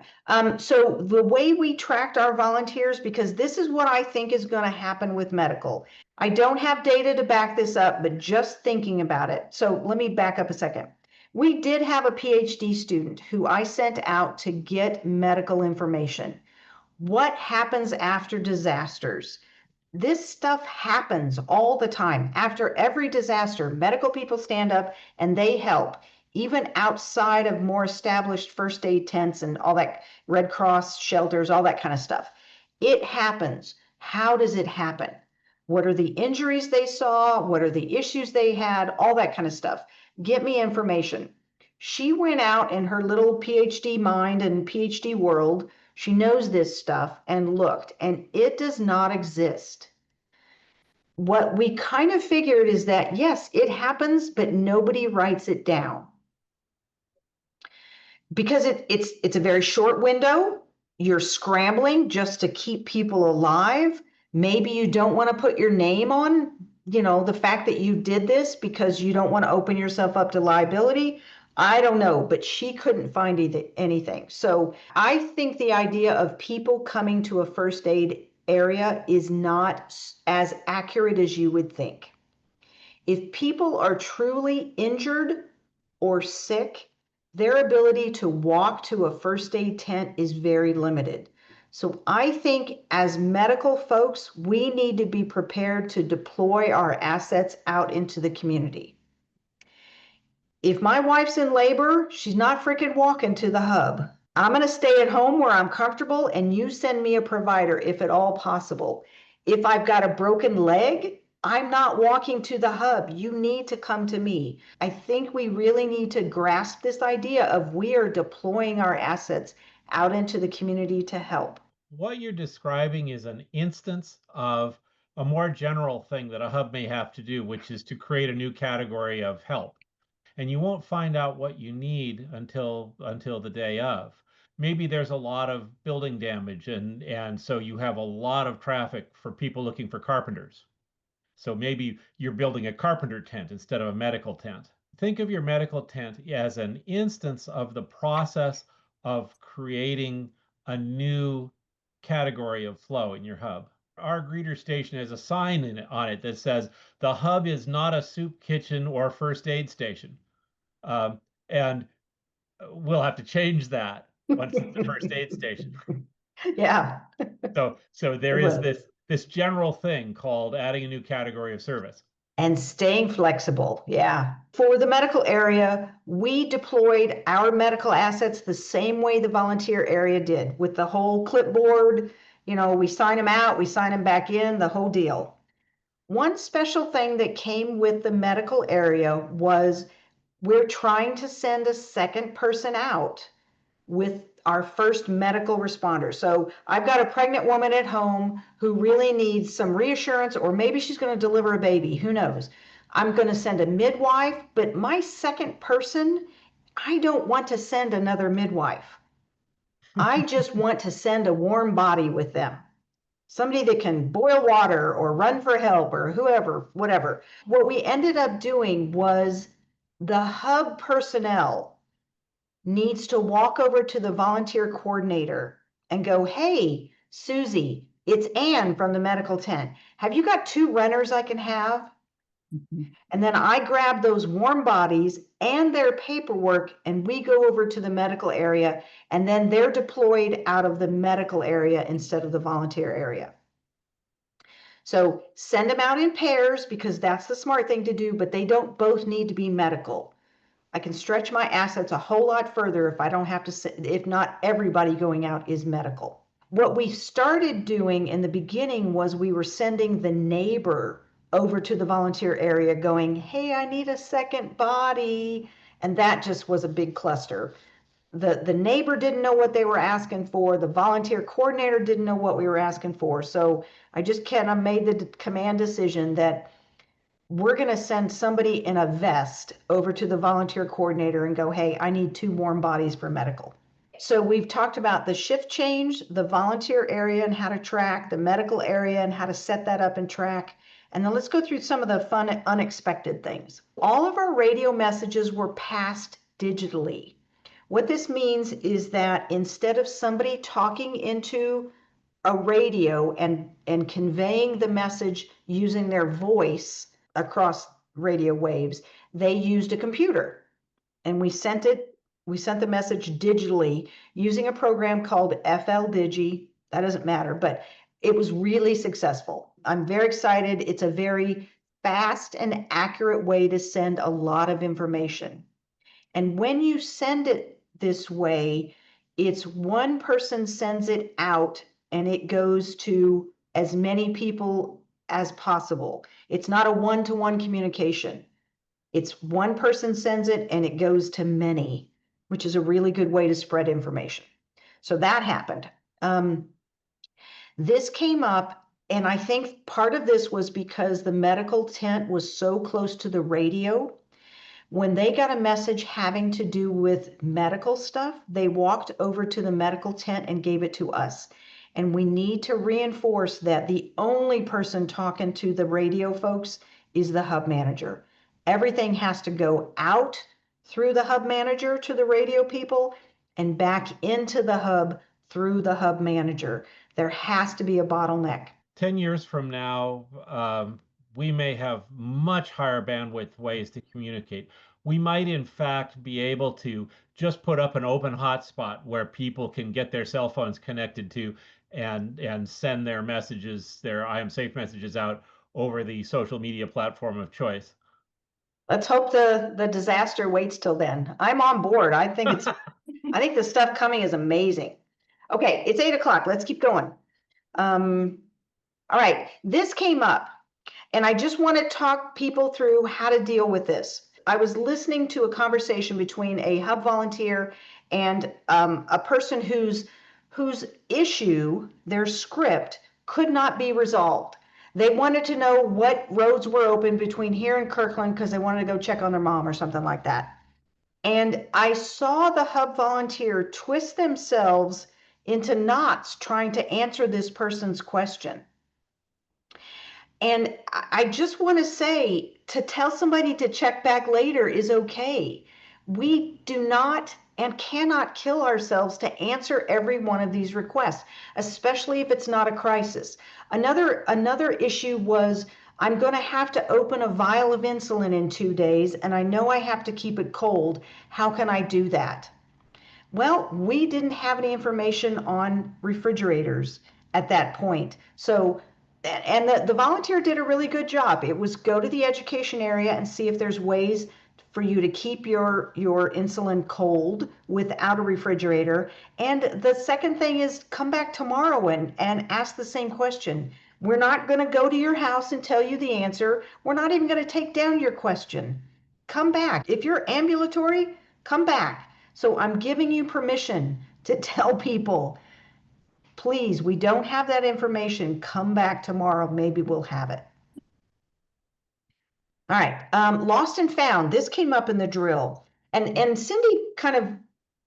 S1: So the way we tracked our volunteers, because this is what I think is going to happen with medical. I don't have data to back this up, but just thinking about it. So let me back up a second. We did have a PhD student who I sent out to get medical information. What happens after disasters? This stuff happens all the time. After every disaster, medical people stand up and they help, even outside of more established first aid tents and all that, Red Cross shelters, all that kind of stuff. It happens. How does it happen? What are the injuries they saw? What are the issues they had? All that kind of stuff. Get me information. She went out in her little PhD mind and PhD world. She knows this stuff and looked, and it does not exist. What we kind of figured is that, yes, it happens, but nobody writes it down. Because it's a very short window. You're scrambling just to keep people alive. Maybe you don't want to put your name on, the fact that you did this because you don't want to open yourself up to liability. I don't know, but she couldn't find anything. So I think the idea of people coming to a first aid area is not as accurate as you would think. If people are truly injured or sick, their ability to walk to a first aid tent is very limited. So I think as medical folks, we need to be prepared to deploy our assets out into the community. If my wife's in labor, she's not freaking walking to the hub. I'm going to stay at home where I'm comfortable, and you send me a provider if at all possible. If I've got a broken leg, I'm not walking to the hub. You need to come to me. I think we really need to grasp this idea of we are deploying our assets out into the community to help.
S6: What you're describing is an instance of a more general thing that a hub may have to do, which is to create a new category of help. And you won't find out what you need until the day of. Maybe there's a lot of building damage, and so you have a lot of traffic for people looking for carpenters. So maybe you're building a carpenter tent instead of a medical tent. Think of your medical tent as an instance of the process of creating a new category of flow in your hub. Our greeter station has a sign on it that says the hub is not a soup kitchen or first aid station. And we'll have to change that once it's the first aid station.
S1: Yeah.
S6: So there is this general thing called adding a new category of service.
S1: And staying flexible. Yeah. For the medical area, we deployed our medical assets the same way the volunteer area did, with the whole clipboard. We sign them out, we sign them back in, the whole deal. One special thing that came with the medical area was we're trying to send a second person out with our first medical responder. So I've got a pregnant woman at home who really needs some reassurance, or maybe she's going to deliver a baby, who knows. I'm going to send a midwife, but my second person, I don't want to send another midwife. I just want to send a warm body with them. Somebody that can boil water or run for help or whoever, whatever. What we ended up doing was the hub personnel needs to walk over to the volunteer coordinator and go, hey, Susie, it's Ann from the medical tent. Have you got 2 runners I can have? And then I grab those warm bodies and their paperwork, and we go over to the medical area, and then they're deployed out of the medical area instead of the volunteer area. So send them out in pairs because that's the smart thing to do, but they don't both need to be medical. I can stretch my assets a whole lot further if I don't have to, if not everybody going out is medical. What we started doing in the beginning was we were sending the neighbor over to the volunteer area going, hey, I need a second body. And that just was a big cluster. The neighbor didn't know what they were asking for. The volunteer coordinator didn't know what we were asking for. So I just kind of made the command decision that we're going to send somebody in a vest over to the volunteer coordinator and go, hey, I need 2 warm bodies for medical. So we've talked about the shift change, the volunteer area and how to track, the medical area and how to set that up and track. And then let's go through some of the fun, unexpected things. All of our radio messages were passed digitally. What this means is that instead of somebody talking into a radio and conveying the message using their voice across radio waves, they used a computer. And we sent the message digitally using a program called FL Digi. That doesn't matter, but it was really successful. I'm very excited. It's a very fast and accurate way to send a lot of information. And when you send it this way, it's one person sends it out and it goes to as many people as possible. It's not a one-to-one communication. It's one person sends it and it goes to many, which is a really good way to spread information. So that happened. This came up, and I think part of this was because the medical tent was so close to the radio. When they got a message having to do with medical stuff, they walked over to the medical tent and gave it to us. And we need to reinforce that the only person talking to the radio folks is the hub manager. Everything has to go out through the hub manager to the radio people and back into the hub through the hub manager. There has to be a bottleneck.
S6: 10 years from now, we may have much higher bandwidth ways to communicate. We might, in fact, be able to just put up an open hotspot where people can get their cell phones connected to and send their messages, their I am safe messages out over the social media platform of choice.
S1: Let's hope the disaster waits till then. I'm on board. I think I think the stuff coming is amazing. Okay, it's 8 o'clock. Let's keep going. All right, this came up, and I just want to talk people through how to deal with this. I was listening to a conversation between a hub volunteer and a person whose issue, their script, could not be resolved. They wanted to know what roads were open between here and Kirkland because they wanted to go check on their mom or something like that. And I saw the hub volunteer twist themselves into knots trying to answer this person's question. And I just want to say, to tell somebody to check back later is okay. We do not and cannot kill ourselves to answer every one of these requests, especially if it's not a crisis. Another issue was, I'm going to have to open a vial of insulin in 2 days, and I know I have to keep it cold. How can I do that? Well, we didn't have any information on refrigerators at that point. So, and the volunteer did a really good job. It was go to the education area and see if there's ways for you to keep your insulin cold without a refrigerator. And the second thing is come back tomorrow and ask the same question. We're not going to go to your house and tell you the answer. We're not even going to take down your question. Come back. If you're ambulatory, come back. So I'm giving you permission to tell people, please, we don't have that information. Come back tomorrow. Maybe we'll have it. All right. Lost and found. This came up in the drill. And Cindy kind of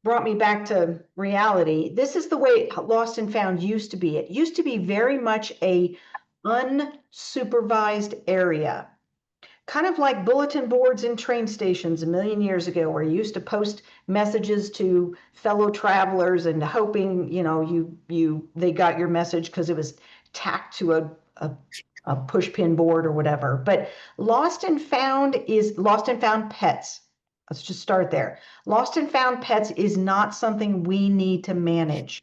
S1: brought me back to reality. This is the way lost and found used to be. It used to be very much a unsupervised area. kind of like bulletin boards in train stations a million years ago, where you used to post messages to fellow travelers and hoping, you know, they got your message because it was tacked to a push pin board or whatever. But lost and found pets. Let's just start there. Lost and found pets is not something we need to manage.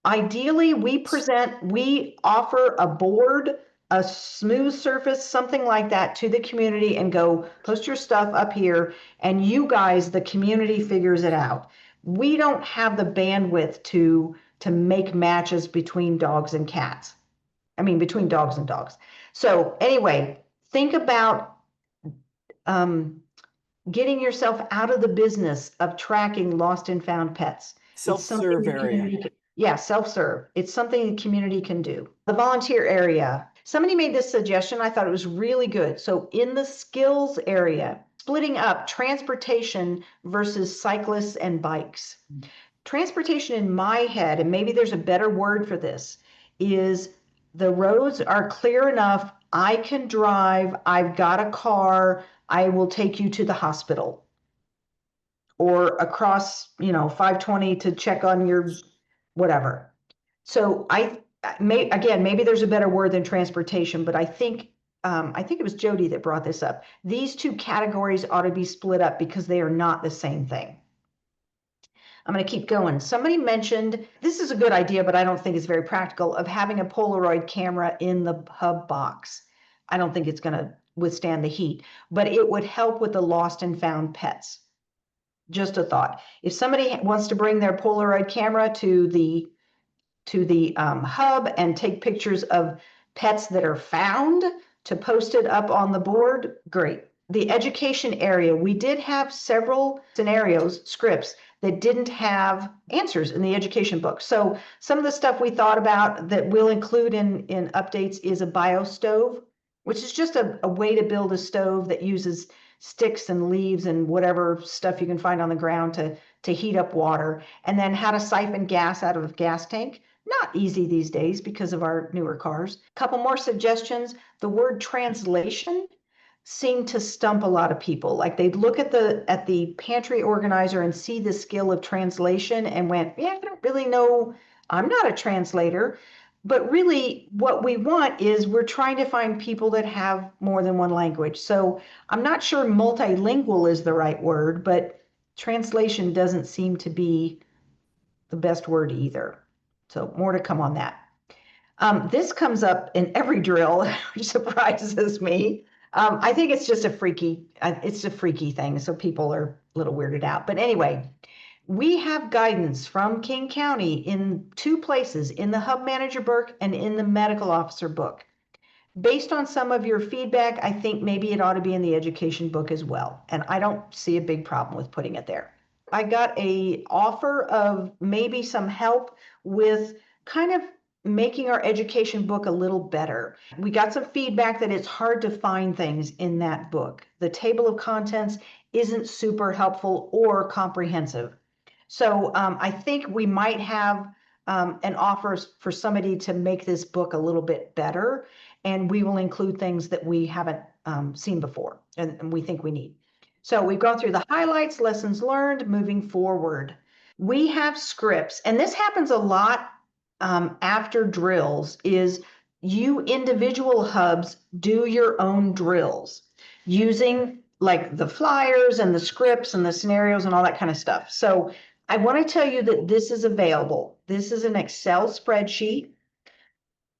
S1: Ideally, we offer a board, a smooth surface, something like that to the community and go post your stuff up here, and you guys, the community, figures it out. We don't have the bandwidth to make matches between dogs and cats. I mean, between dogs and dogs. So anyway, think about getting yourself out of the business of tracking lost and found pets.
S7: Self-serve area.
S1: Yeah, self-serve. It's something the community can do. The volunteer area. Somebody made this suggestion. I thought it was really good. So in the skills area, splitting up transportation versus cyclists and bikes. Transportation in my head, and maybe there's a better word for this, is the roads are clear enough. I can drive. I've got a car. I will take you to the hospital or across, 520 to check on your whatever. So maybe there's a better word than transportation, but I think it was Jody that brought this up. These two categories ought to be split up because they are not the same thing. I'm going to keep going. Somebody mentioned, this is a good idea, but I don't think it's very practical, of having a Polaroid camera in the hub box. I don't think it's going to withstand the heat, but it would help with the lost and found pets. Just a thought. If somebody wants to bring their Polaroid camera to the hub and take pictures of pets that are found to post it up on the board, great. The education area, we did have several scripts that didn't have answers in the education book. So some of the stuff we thought about that we'll include in updates is a bio stove, which is just a way to build a stove that uses sticks and leaves and whatever stuff you can find on the ground to heat up water, and then how to siphon gas out of a gas tank. Not easy these days because of our newer cars. Couple more suggestions. The word translation seemed to stump a lot of people. Like they'd look at the pantry organizer and see the skill of translation and went, yeah, I don't really know. I'm not a translator. But really what we want is we're trying to find people that have more than one language. So I'm not sure multilingual is the right word, but translation doesn't seem to be the best word either. So more to come on that. This comes up in every drill, which surprises me. I think it's just a freaky thing. So people are a little weirded out. But anyway, we have guidance from King County in two places, in the Hub Manager book and in the Medical Officer book. Based on some of your feedback, I think maybe it ought to be in the education book as well. And I don't see a big problem with putting it there. I got an offer of maybe some help with kind of making our education book a little better. We got some feedback that it's hard to find things in that book. The table of contents isn't super helpful or comprehensive. So I think we might have an offer for somebody to make this book a little bit better, and we will include things that we haven't seen before and we think we need. So we've gone through the highlights, lessons learned, moving forward. We have scripts, and this happens a lot after drills, is you individual hubs do your own drills using like the flyers and the scripts and the scenarios and all that kind of stuff. So I want to tell you that this is available. This is an Excel spreadsheet.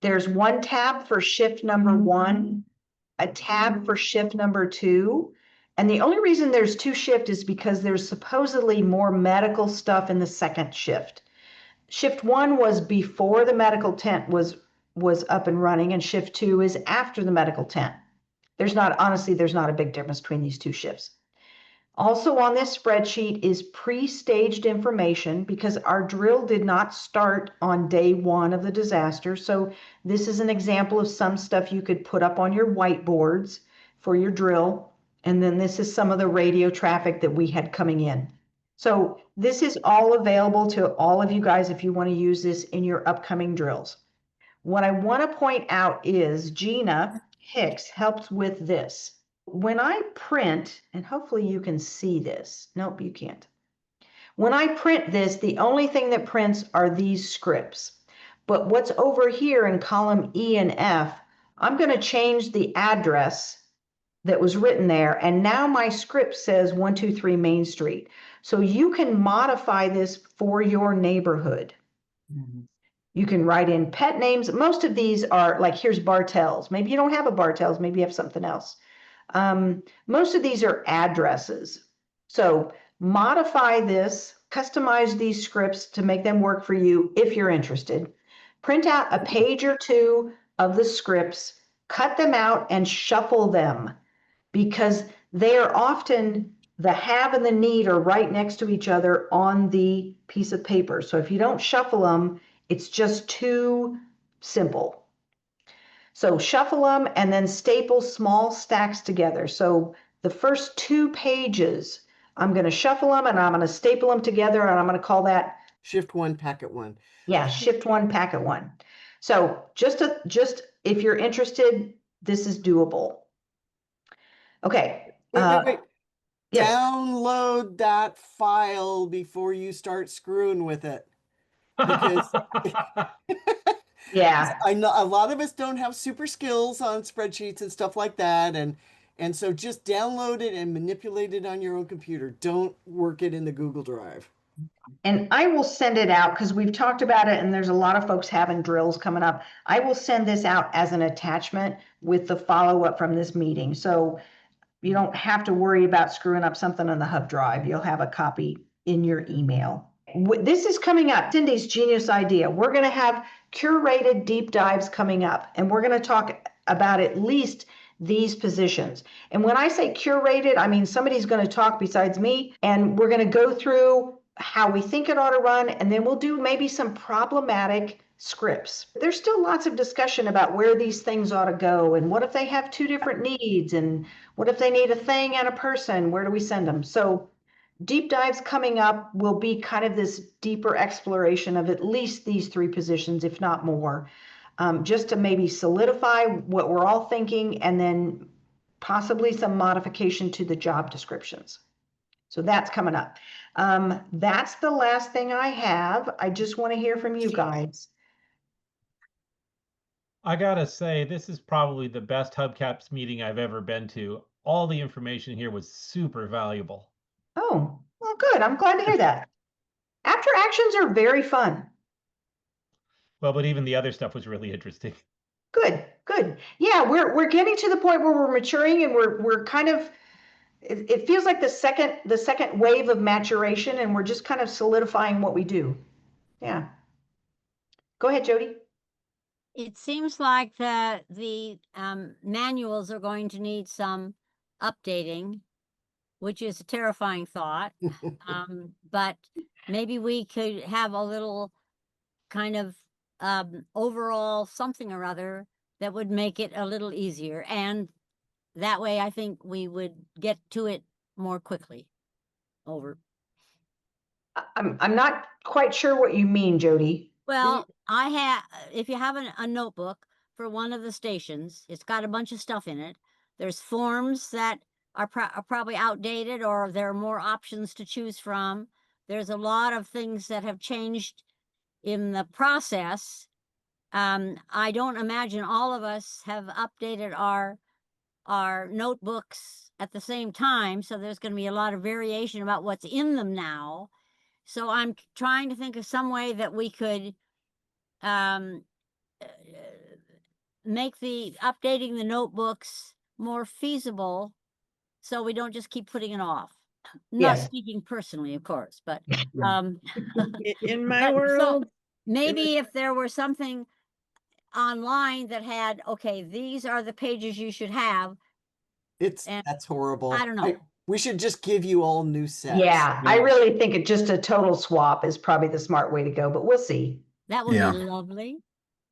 S1: There's one tab for shift number 1, a tab for shift number 2. And the only reason there's 2 shifts is because there's supposedly more medical stuff in the second shift. Shift 1 was before the medical tent was up and running, and shift 2 is after the medical tent. There's not a big difference between these 2 shifts. Also on this spreadsheet is pre-staged information because our drill did not start on day 1 of the disaster. So this is an example of some stuff you could put up on your whiteboards for your drill. And then this is some of the radio traffic that we had coming in. So this is all available to all of you guys if you want to use this in your upcoming drills. What I want to point out is Gina Hicks helped with this. When I print, and hopefully you can see this. Nope, you can't. When I print this, the only thing that prints are these scripts. But what's over here in column E and F, I'm going to change the address that was written there. And now my script says 123 Main Street. So you can modify this for your neighborhood. You can write in pet names. Most of these are like, here's Bartels. Maybe you don't have a Bartels. Maybe you have something else. Most of these are addresses. So modify this, customize these scripts to make them work for you if you're interested. Print out a page or two of the scripts, cut them out and shuffle them, because they are often, the have and the need are right next to each other on the piece of paper. So if you don't shuffle them, it's just too simple. So shuffle them and then staple small stacks together. So the first 2 pages, I'm going to shuffle them and I'm going to staple them together, and I'm going to call that
S7: Shift 1, packet 1.
S1: Yeah, shift 1, packet 1. So just if you're interested, this is doable. Okay.
S7: Wait.
S1: Yes.
S7: Download that file before you start screwing with it. Because
S1: yeah,
S7: I know a lot of us don't have super skills on spreadsheets and stuff like that. And so just download it and manipulate it on your own computer. Don't work it in the Google Drive.
S1: And I will send it out because we've talked about it and there's a lot of folks having drills coming up. I will send this out as an attachment with the follow-up from this meeting. So you don't have to worry about screwing up something on the Hub Drive. You'll have a copy in your email. This is coming up, Cindy's genius idea. We're going to have curated deep dives coming up, and we're going to talk about at least these positions. And when I say curated, I mean somebody's going to talk besides me, and we're going to go through how we think it ought to run, and then we'll do maybe some problematic scripts. There's still lots of discussion about where these things ought to go, and what if they have 2 different needs, and what if they need a thing and a person? Where do we send them? So deep dives coming up will be kind of this deeper exploration of at least these 3 positions, if not more, just to maybe solidify what we're all thinking, and then possibly some modification to the job descriptions. So that's coming up. That's the last thing I have. I just want to hear from you guys.
S6: I gotta say, this is probably the best Hubcaps meeting I've ever been to. All the information here was super valuable.
S1: Oh, well, good. I'm glad to hear that. After actions are very fun.
S6: Well, but even the other stuff was really interesting.
S1: Good. Yeah, we're getting to the point where we're maturing, and we're kind of, it feels like the second wave of maturation, and we're just kind of solidifying what we do. Yeah. Go ahead, Jody.
S14: It seems like the manuals are going to need some updating, which is a terrifying thought. But maybe we could have a little kind of overall something or other that would make it a little easier. And that way, I think we would get to it more quickly. Over.
S1: I'm not quite sure what you mean, Jody.
S14: Well, if you have a notebook for one of the stations, it's got a bunch of stuff in it. There's forms that are probably outdated, or there are more options to choose from. There's a lot of things that have changed in the process. I don't imagine all of us have updated our notebooks at the same time, so there's going to be a lot of variation about what's in them now. So I'm trying to think of some way that we could make the updating the notebooks more feasible, so we don't just keep putting it off. Not speaking personally, of course, but
S13: in my world,
S14: so maybe if there were something online that had, okay, these are the pages you should have.
S7: That's horrible.
S14: I don't know.
S7: We should just give you all new sets.
S1: Yeah, I really think just a total swap is probably the smart way to go, but we'll see.
S14: That would be lovely.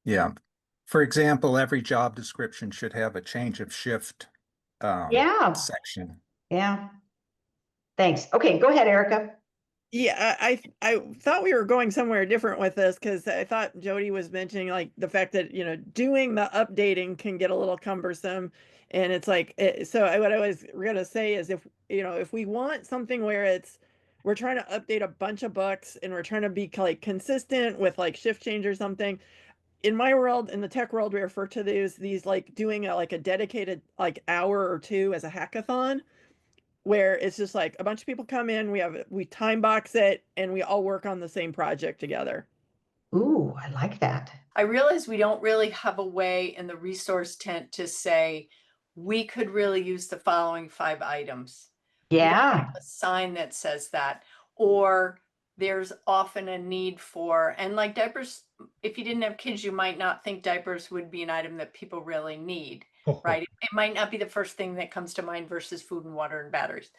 S15: Yeah. For example, every job description should have a change of shift section.
S1: Yeah. Thanks. Okay, go ahead, Erica.
S13: Yeah, I thought we were going somewhere different with this because I thought Jody was mentioning like the fact that, you know, doing the updating can get a little cumbersome. And it's like, what I was gonna say is if, you know, if we want something where we're trying to update a bunch of books and we're trying to be like consistent with like shift change or something. In my world, in the tech world, we refer to these like doing like a dedicated like hour or two as a hackathon, where it's just like a bunch of people come in, we time box it, and we all work on the same project together.
S1: Ooh, I like that.
S16: I realize we don't really have a way in the resource tent to say, we could really use the following 5 items.
S1: Yeah.
S16: A sign that says that, or there's often a need for, and like diapers, if you didn't have kids, you might not think diapers would be an item that people really need, right? It might not be the first thing that comes to mind versus food and water and batteries.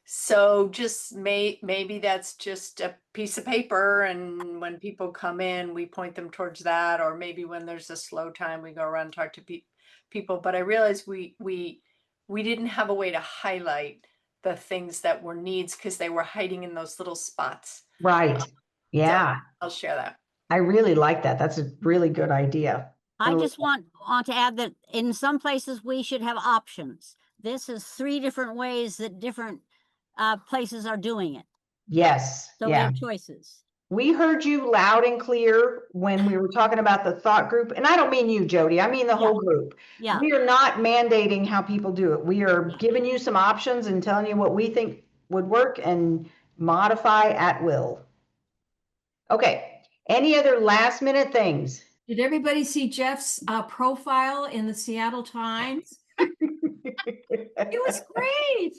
S16: So just maybe that's just a piece of paper, and when people come in, we point them towards that, or maybe when there's a slow time, we go around and talk to people. But I realized we didn't have a way to highlight the things that were needs because they were hiding in those little spots.
S1: Right. Yeah.
S16: So I'll share that.
S1: I really like that. That's a really good idea.
S14: I just want to add that in some places we should have options. This is 3 different ways that different places are doing it.
S1: Yes.
S14: So we have choices.
S1: We heard you loud and clear when we were talking about the thought group. And I don't mean you, Jody. I mean the whole group.
S14: Yeah.
S1: We are not mandating how people do it. We are giving you some options and telling you what we think would work and modify at will. Okay. Any other last minute things?
S12: Did everybody see Jeff's profile in the Seattle Times? It was great.